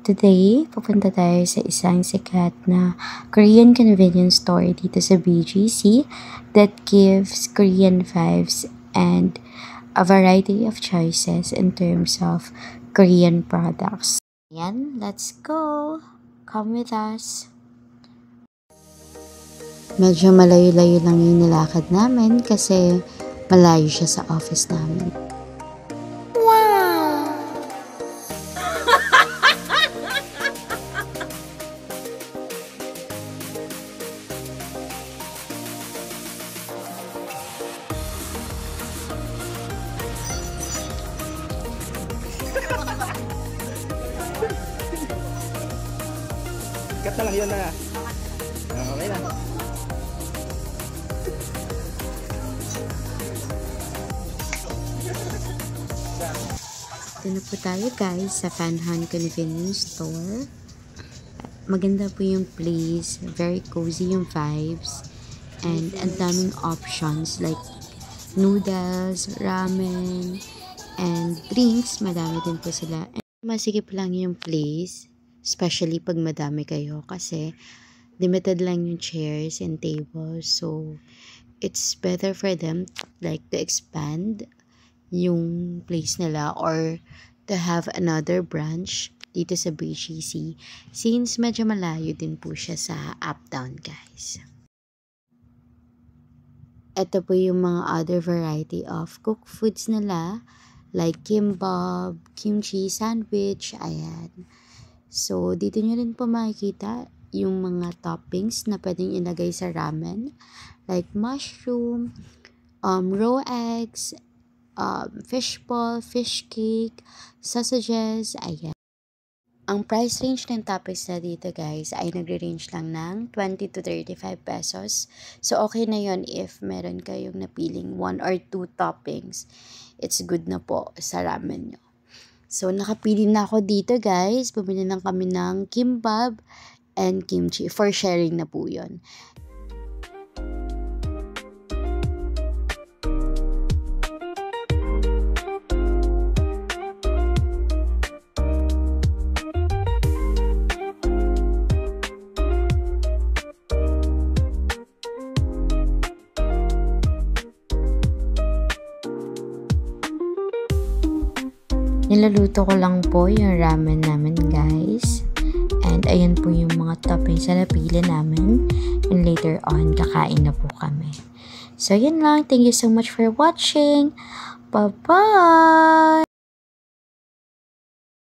Today, pupunta tayo sa isang sikat na Korean convenience store dito sa BGC that gives Korean vibes and a variety of choices in terms of Korean products. Yan, let's go! Come with us! Medyo malayo-layo lang yung nilakad namin kasi malayo siya sa office namin. Cut na lang yun na. Okay na. Ito na po tayo guys sa Fanhan Convenience Store. Maganda po yung place. Very cozy yung vibes. And ang daming options like noodles, ramen, and drinks. Madami din po sila. And masigip lang yung place. Especially pag madami kayo kasi limited lang yung chairs and tables. So, it's better for them like to expand yung place nila or to have another branch dito sa BGC since medyo malayo din po siya sa Uptown, guys. Ito po yung mga other variety of cooked foods nila like kimbap, kimchi sandwich, ayan. So, dito nyo rin po makikita yung mga toppings na pwedeng ilagay sa ramen. Like mushroom, raw eggs, fish ball, fish cake, sausages, ayan. Ang price range ng toppings na dito guys ay nagre-range lang ng 20 to 35 pesos. So, okay na yon if meron kayong napiling 1 or 2 toppings. It's good na po sa ramen nyo. So, nakapili na ako dito guys. Bumili lang kami ng kimbap and kimchi. For sharing na po yun. Niluluto ko lang po yung ramen namin guys. And ayan po yung mga toppings na napili namin. And later on, kakain na po kami. So yun lang. Thank you so much for watching. Bye-bye!